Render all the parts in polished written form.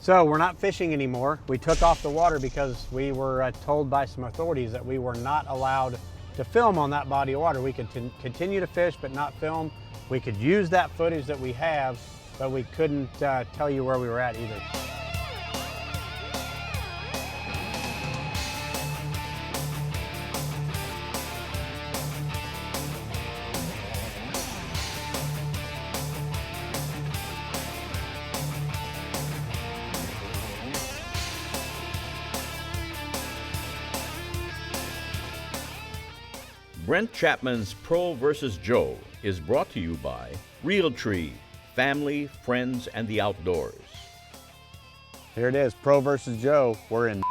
So we're not fishing anymore. We took off the water because we were told by some authorities that we were not allowed to film on that body of water. We could continue to fish but not film. We could use that footage that we have, but we couldn't tell you where we were at either. Brent Chapman's Pro vs. Joe is brought to you by Realtree, family, friends, and the outdoors. Here it is, Pro vs. Joe. We're in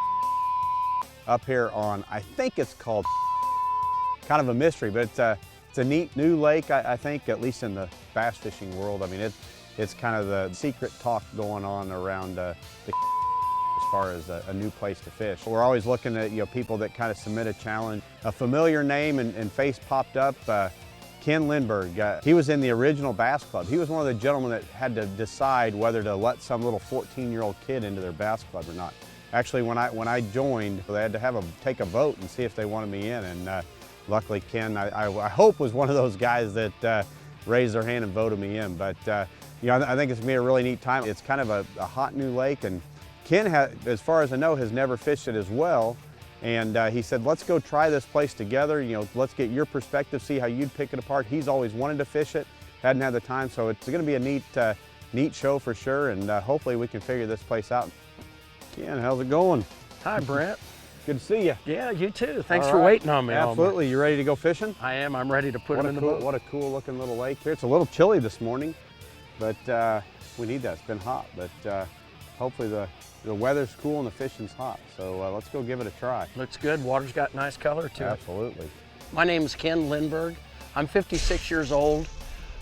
up here on, I think it's called, kind of a mystery, but it's a neat new lake, I think, at least in the bass fishing world. I mean, it's kind of the secret talk going on around the as far as a new place to fish. We're always looking at people that kind of submit a challenge. A familiar name and face popped up, Ken Lindberg. He was in the original bass club. He was one of the gentlemen that had to decide whether to let some little 14-year-old kid into their bass club or not. Actually, when I joined, they had to take a vote and see if they wanted me in, and luckily Ken, I hope, was one of those guys that raised their hand and voted me in. But I think it's gonna be a really neat time. It's kind of a hot new lake, and Ken, as far as I know, has never fished it as well, and he said, let's go try this place together. Let's get your perspective, see how you'd pick it apart. He's always wanted to fish it, hadn't had the time, so it's going to be a neat show for sure, and hopefully we can figure this place out. Ken, how's it going? Hi, Brent. Good to see you. Yeah, you too. Thanks for waiting on me. Absolutely. You ready to go fishing? I am. I'm ready to put them in the boat. What a cool looking little lake here. It's a little chilly this morning, but we need that. It's been hot, but hopefully the weather's cool and the fishing's hot, so let's go give it a try. Looks good. Water's got nice color to it. Absolutely. My name's Ken Lindberg. I'm 56 years old.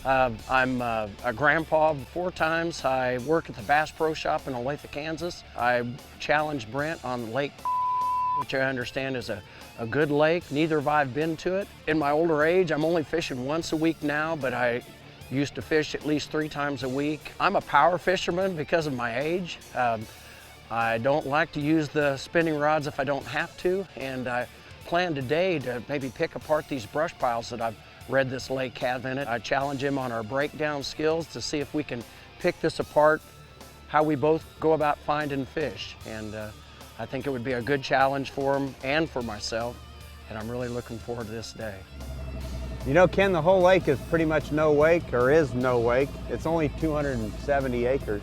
I'm a grandpa 4 times. I work at the Bass Pro Shop in Olathe, Kansas. I challenged Brent on Lake, which I understand is a good lake. Neither have I been to it. In my older age, I'm only fishing once a week now, but I used to fish at least 3 times a week. I'm a power fisherman because of my age. I don't like to use the spinning rods if I don't have to, and I plan today to maybe pick apart these brush piles that I've read this lake have in it. I challenge him on our breakdown skills to see if we can pick this apart, how we both go about finding fish. And I think it would be a good challenge for him and for myself, and I'm really looking forward to this day. Ken, the whole lake is pretty much no wake, or is no wake. It's only 270 acres.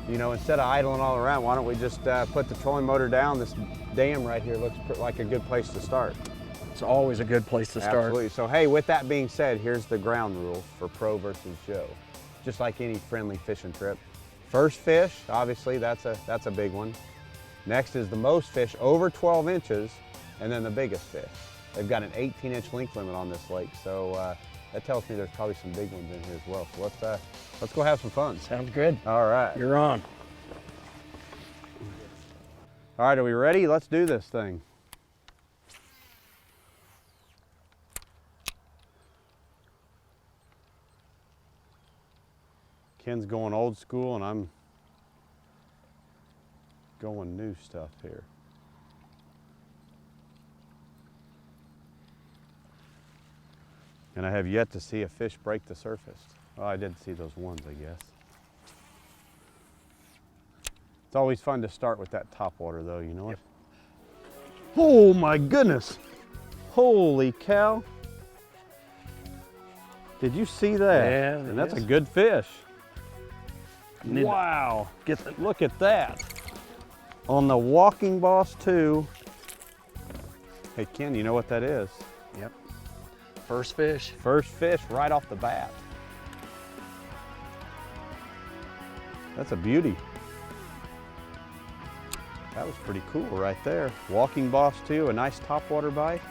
Instead of idling all around, why don't we just put the trolling motor down? This dam right here looks like a good place to start. It's always a good place to start. Absolutely. So hey, with that being said, here's the ground rules for Pro versus Joe. Just like any friendly fishing trip. First fish, obviously that's a big one. Next is the most fish, over 12 inches, and then the biggest fish. They've got an 18-inch length limit on this lake, so that tells me there's probably some big ones in here as well. So let's go have some fun. Sounds good. All right. You're on. All right, are we ready? Let's do this thing. Ken's going old school and I'm going new stuff here. And I have yet to see a fish break the surface. Well, I did see those ones, I guess. It's always fun to start with that top water though, you know it? Oh my goodness. Holy cow. Did you see that? Yeah. And that's a good fish. Wow. Look at that. On the Walking Boss 2. Hey Ken, you know what that is? Yep. First fish. First fish right off the bat. That's a beauty. That was pretty cool right there. Walking Boss 2, a nice topwater bite.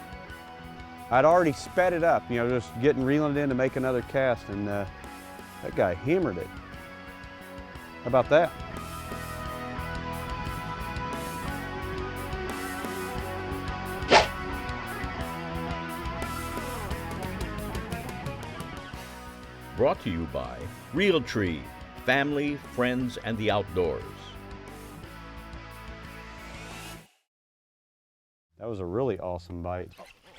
I'd already sped it up, just reeling it in to make another cast, and that guy hammered it. How about that? Brought to you by Realtree, family, friends, and the outdoors. That was a really awesome bite.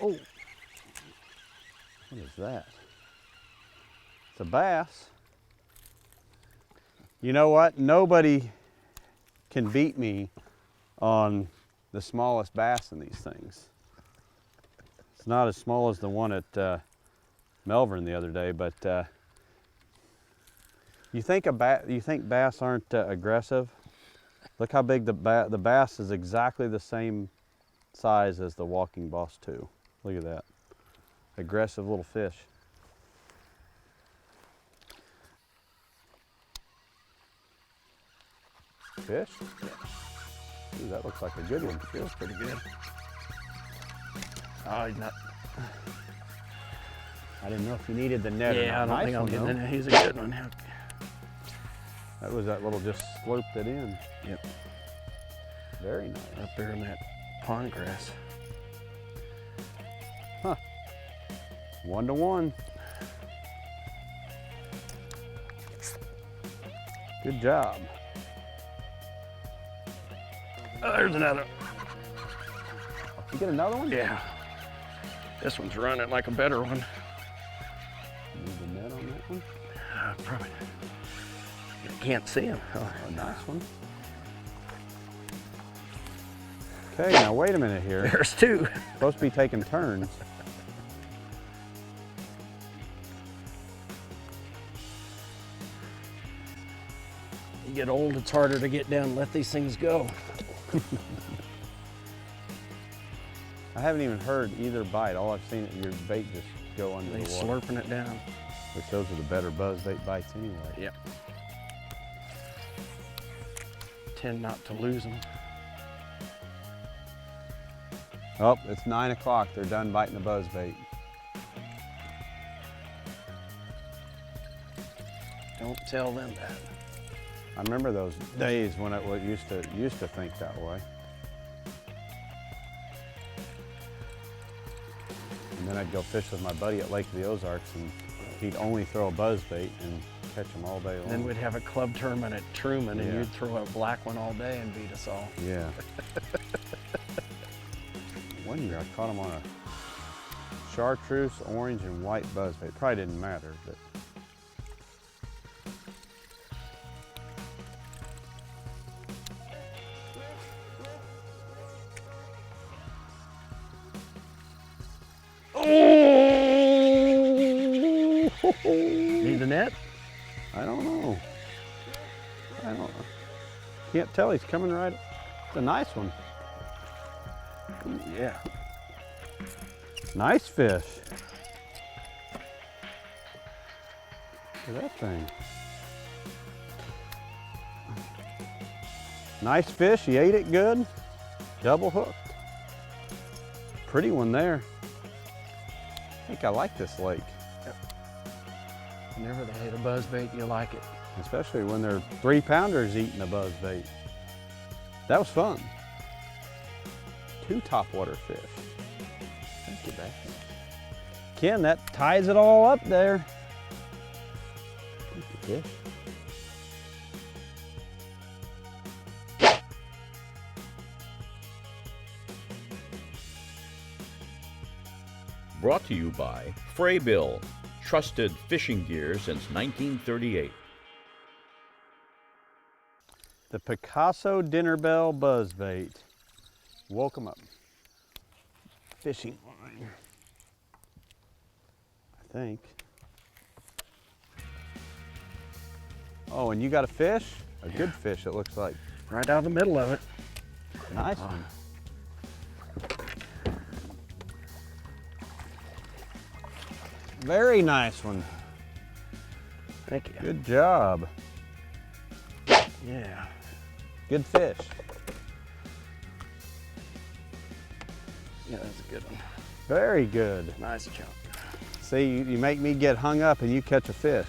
Oh, what is that? It's a bass. You know what? Nobody can beat me on the smallest bass in these things. It's not as small as the one at Melbourne the other day, but you think bass aren't aggressive? Look how big the bass is, exactly the same size as the Walking Boss 2. Look at that. Aggressive little fish. Fish? Ooh, that looks like a good one. Feels pretty good. Oh, he's not. I didn't know if you needed the net or Yeah, I not. don't think I'll Nice get one, in though. there. He's a good one. That was that little, just sloped it in. Yep. Very nice. Up there in that pond grass. Huh. 1-to-1. Good job. Oh, there's another. You get another one? Yeah. This one's running like a better one. Need the net on that one? Probably. Can't see him. Oh, A nice one. Okay, now wait a minute here. there's two. Supposed to be taking turns. You get old, it's harder to get down and let these things go. I haven't even heard either bite. All I've seen is your bait just go under They the water. slurping it down. Which those are the better buzzbait bites anyway. Yep. Tend not to lose them. Oh, it's 9 o'clock. They're done biting the buzzbait. Don't tell them that. I remember those days when it used to think that way. And then I'd go fish with my buddy at Lake of the Ozarks, and he'd only throw a buzzbait and catch them all day long. Then we'd have a club tournament at Truman, and Yeah. you'd throw a black one all day and beat us all. Yeah. One year I caught him on a chartreuse, orange, and white buzzbait. Probably didn't matter, but. Need the net? I don't know. Can't tell. He's coming right. It's a nice one. Yeah. Nice fish. Look at that thing. Nice fish. He ate it good. Double hooked. Pretty one there. I think I like this lake. Whenever they hit a buzzbait, you like it. Especially when they're 3-pounders eating a buzzbait. That was fun. 2 topwater fish. Thank you, Becky. Ken, that ties it all up there. Thank you, fish. Brought to you by Frabill, trusted fishing gear since 1938. The Picasso Dinner Bell buzzbait. Woke 'em up. Fishing line, I think. Oh, and you got a fish? A good fish, it looks like. Right out of the middle of it. Nice one. Very nice one. Thank you. Good job. Yeah. Good fish. Yeah, that's a good one. Very good. Nice chunk. See, you make me get hung up and you catch a fish.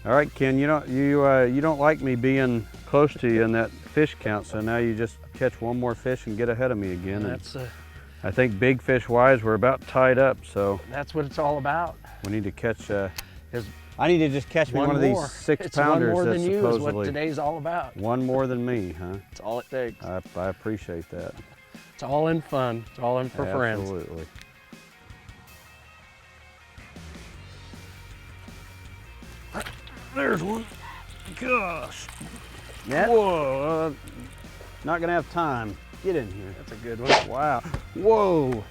All right, Ken, you don't like me being close to you in that fish count, so now you just catch one more fish and get ahead of me again. That's I think big fish wise, we're about tied up, so that's what it's all about. we need to catch I need to just catch me one of these 6-pounders. It's one more than you is supposedly what today's all about. one more than me, huh? That's all it takes. I appreciate that. It's all in fun. It's all in for friends. Absolutely. There's one. Gosh. Net? Whoa. Not gonna have time. Get in here. That's a good one. Wow. Whoa.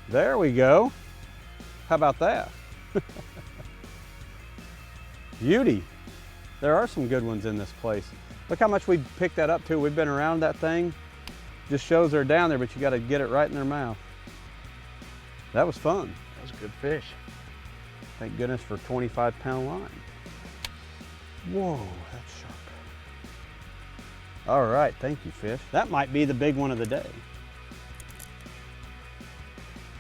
There we go. How about that? Beauty. There are some good ones in this place. Look how much we picked that up too. We've been around that thing. Just shows they're down there, but you got to get it right in their mouth. That was fun. That was a good fish. Thank goodness for 25-pound line. Whoa, that's sharp. All right, thank you, fish. That might be the big one of the day.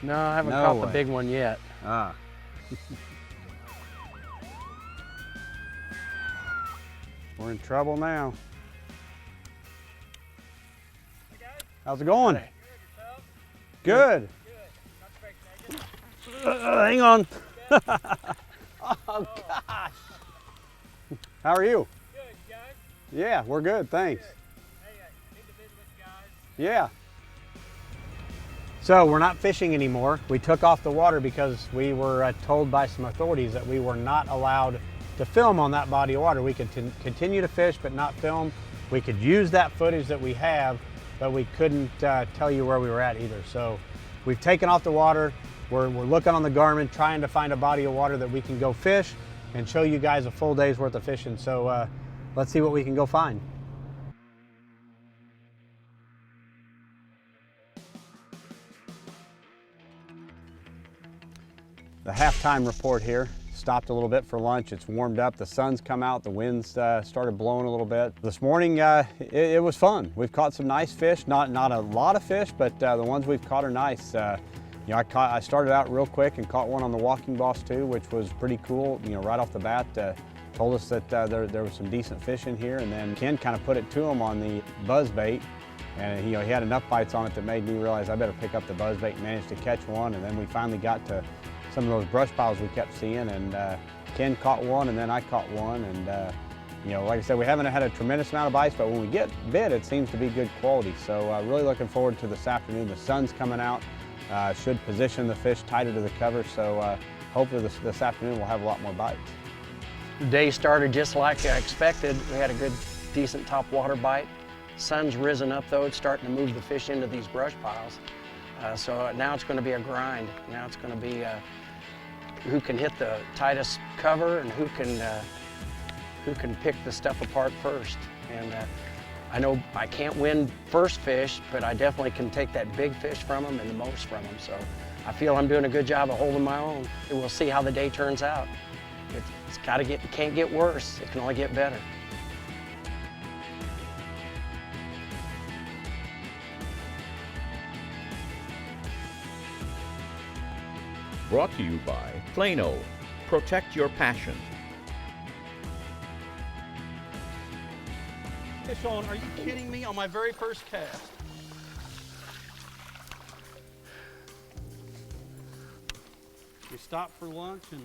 No, I haven't No caught way. the big one yet. Ah. We're in trouble now. How's it going? Hey. Good. Hang on. Oh gosh. How are you? Good, guys. Yeah, we're good, thanks. Hey, need to visit with you guys. Yeah. So we're not fishing anymore. We took off the water because we were told by some authorities that we were not allowed to film on that body of water. We could continue to fish but not film. We could use that footage that we have, but we couldn't tell you where we were at either. So we've taken off the water. We're looking on the Garmin, trying to find a body of water that we can go fish and show you guys a full day's worth of fishing. So let's see what we can go find. The halftime report here. Stopped a little bit for lunch. It's warmed up. The sun's come out. The winds started blowing a little bit. This morning, it was fun. We've caught some nice fish. Not a lot of fish, but the ones we've caught are nice. You know, I started out real quick and caught one on the Walking Boss too, which was pretty cool. You know, right off the bat, told us that there was some decent fish in here, and then Ken kind of put it to him on the buzz bait. And you know, he had enough bites on it that made me realize I better pick up the buzz bait and managed to catch one. And then we finally got to some of those brush piles we kept seeing, and Ken caught one and then I caught one. And you know, like I said, we haven't had a tremendous amount of bites, but when we get bit, it seems to be good quality. So really looking forward to this afternoon. The sun's coming out, should position the fish tighter to the cover. So hopefully this afternoon we'll have a lot more bites. The day started just like I expected. We had a good, decent top water bite. Sun's risen up though. It's starting to move the fish into these brush piles. So now it's going to be a grind. Now it's going to be who can hit the tightest cover and who can pick the stuff apart first. And I know I can't win first fish, but I definitely can take that big fish from them and the most from them. So I feel I'm doing a good job of holding my own. And we'll see how the day turns out. It can't get worse. It can only get better. Brought to you by Plano. Protect your passion. Hey Sean, are you kidding me on my very first cast? We stop for lunch and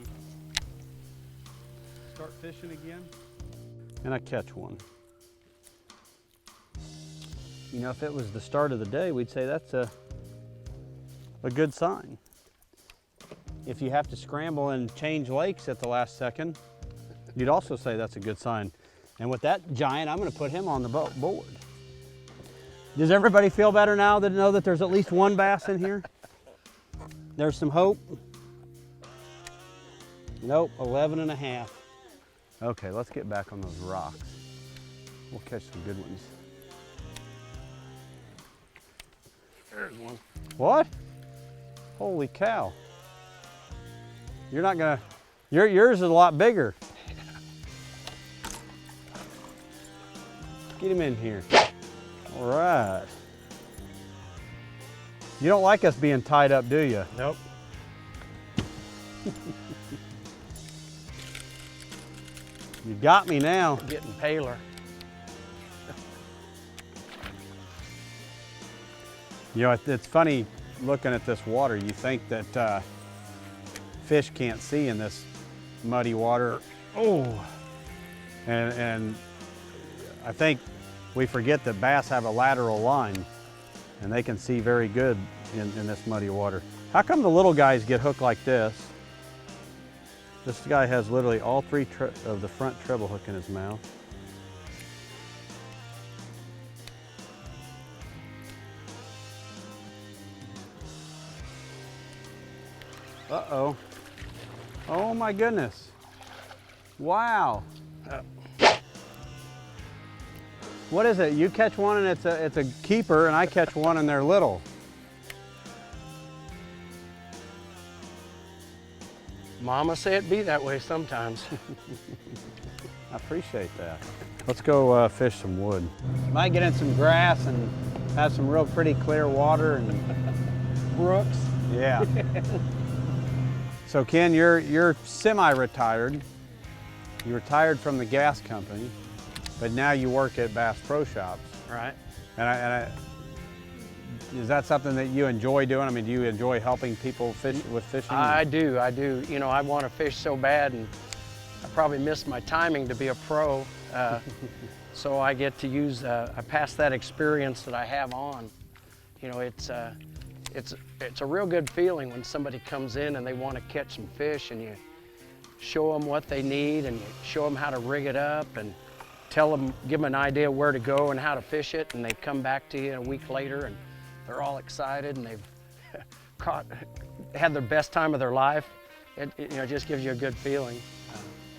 start fishing again. And I catch one. You know, if it was the start of the day, we'd say that's a good sign. If you have to scramble and change lakes at the last second, you'd also say that's a good sign. And with that giant, I'm going to put him on the board. Does everybody feel better now that know that there's at least one bass in here? There's some hope. Nope, 11 and a half. Okay, let's get back on those rocks. We'll catch some good ones. There's one. What? Holy cow. You're not gonna, yours is a lot bigger. Get him in here. All right. You don't like us being tied up, do you? Nope. You got me now. Getting paler. You know, it's funny looking at this water. You think that fish can't see in this muddy water. Oh, and I think we forget that bass have a lateral line and they can see very good in this muddy water. How come the little guys get hooked like this? This guy has literally all three of the front treble hook in his mouth. Uh-oh. Oh my goodness. Wow. What is it? You catch one and it's a keeper, and I catch one and they're little. Mama say it be that way sometimes. I appreciate that. Let's go fish some wood. Might get in some grass and have some real pretty clear water and Brooks. yeah. So Ken, you're semi-retired. You retired from the gas company, but now you work at Bass Pro Shops. Right. And is that something that you enjoy doing? I mean, do you enjoy helping people fish with fishing? I do. You know, I want to fish so bad, and I probably missed my timing to be a pro. So I get to use, I pass that experience that I have on. You know, it's a real good feeling when somebody comes in and they want to catch some fish, and you show them what they need and you show them how to rig it up and give them an idea where to go and how to fish it, and they come back to you a week later and they're all excited and they've had their best time of their life. It just gives you a good feeling.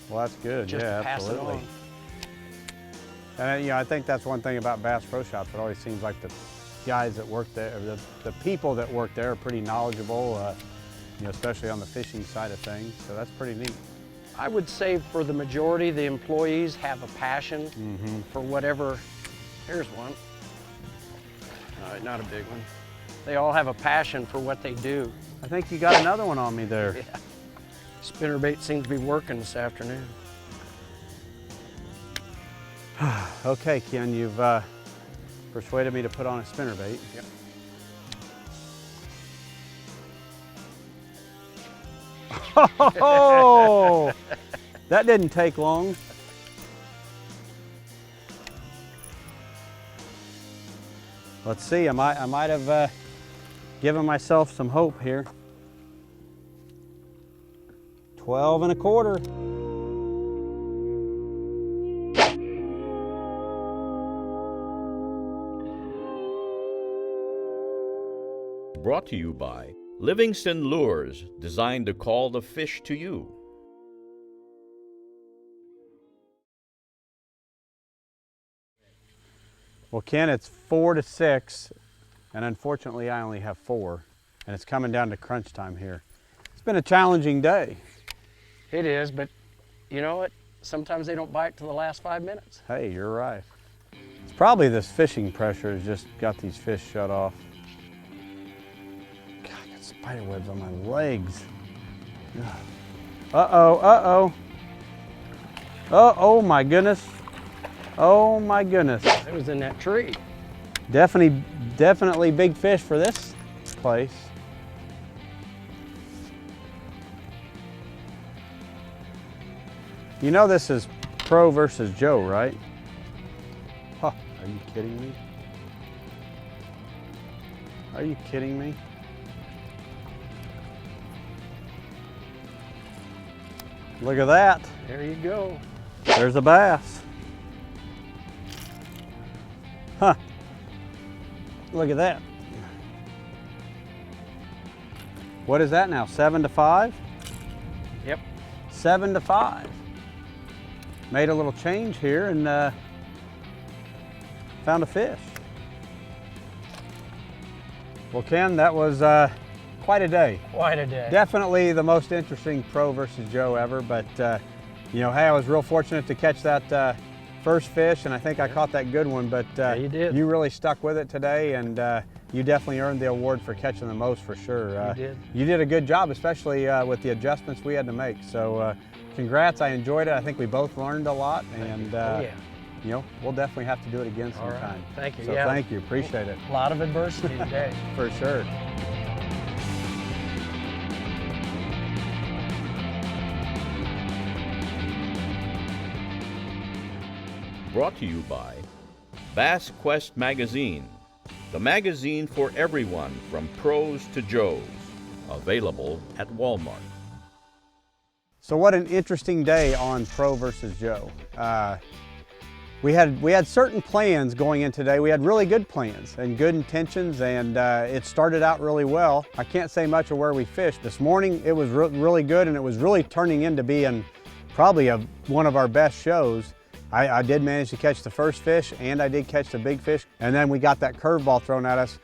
Well, that's good. Just yeah, pass absolutely. it on. And I think that's one thing about Bass Pro Shops. It always seems like the guys that work there, or the people that work there, are pretty knowledgeable. Especially on the fishing side of things. So that's pretty neat. I would say for the majority, the employees have a passion for whatever. Here's one. Not a big one. They all have a passion for what they do. I think you got another one on me there. Yeah. Spinnerbait seems to be working this afternoon. Okay, Ken, you've persuaded me to put on a spinnerbait. Yep. Oh, that didn't take long. Let's see, I might have given myself some hope here. 12 1/4. Brought to you by Livingston Lures, designed to call the fish to you. Well, Ken, it's 4 to 6, and unfortunately I only have 4, and it's coming down to crunch time here. It's been a challenging day. It is, but you know what? Sometimes they don't bite till the last 5 minutes. Hey, you're right. It's probably this fishing pressure has just got these fish shut off. God, I got spider webs on my legs. Uh-oh, uh-oh. Oh my goodness. Oh my goodness. It was in that tree. Definitely big fish for this place. You know this is Pro versus Joe, right? Huh, are you kidding me? Are you kidding me? Look at that. There you go. There's a bass. Huh. Look at that. What is that now? 7 to 5? Yep. 7 to 5. Made a little change here and found a fish. Well, Ken, that was quite a day. Quite a day. Definitely the most interesting Pro versus Joe ever, but hey, I was real fortunate to catch that first fish, and I think I caught that good one, but Yeah, you did. You really stuck with it today, and you definitely earned the award for catching the most for sure. You did. You did a good job, especially with the adjustments we had to make. So congrats, I enjoyed it. I think we both learned a lot, and yeah. We'll definitely have to do it again All right. sometime. Thank you. So Yeah. thank you, appreciate it. A lot of adversity today. For sure. brought to you by Bass Quest Magazine, the magazine for everyone from pros to Joes, available at Walmart. So what an interesting day on Pro versus Joe. We had certain plans going in today. We had really good plans and good intentions, and it started out really well. I can't say much of where we fished. This morning it was really good, and it was really turning into being probably one of our best shows. I did manage to catch the first fish, and I did catch the big fish, and then we got that curveball thrown at us.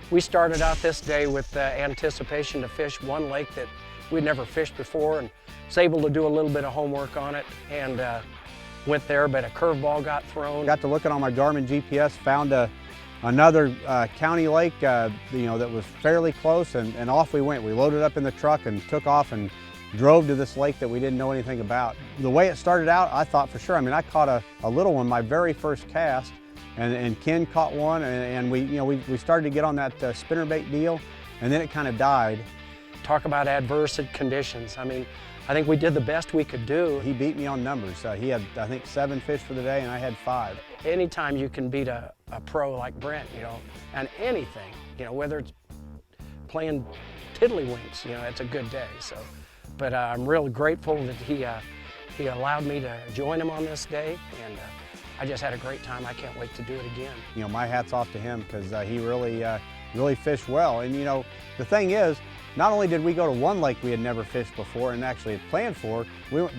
We started out this day with anticipation to fish one lake that we'd never fished before, and was able to do a little bit of homework on it, and went there, but a curveball got thrown. Got to looking on my Garmin GPS, found another county lake that was fairly close, and off we went. We loaded up in the truck and took off and drove to this lake that we didn't know anything about. The way it started out, I thought for sure, I caught a little one my very first cast, and Ken caught one, and we started to get on that spinnerbait deal, and then it kind of died. Talk about adverse conditions. I think we did the best we could do. He beat me on numbers. He had, I think, 7 fish for the day, and I had 5. Anytime you can beat a pro like Brent, and anything, whether it's playing tiddlywinks, it's a good day. So, but I'm really grateful that he allowed me to join him on this day, and I just had a great time. I can't wait to do it again. My hat's off to him, because he really fished well. And the thing is, not only did we go to one lake we had never fished before and actually had planned for,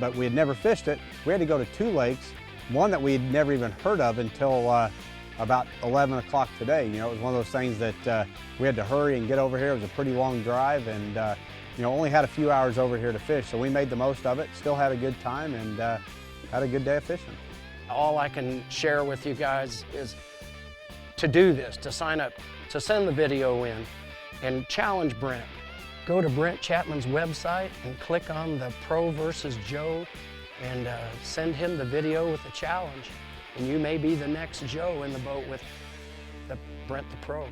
but we had never fished it. We had to go to 2 lakes, one that we had never even heard of until about 11 o'clock today. It was one of those things that we had to hurry and get over here. It was a pretty long drive, and only had a few hours over here to fish, so we made the most of it, still had a good time, and had a good day of fishing. All I can share with you guys is to do this, to sign up, to send the video in, and challenge Brent. Go to Brent Chapman's website and click on the Pro versus Joe, and send him the video with the challenge. And you may be the next Joe in the boat with Brent the Pro.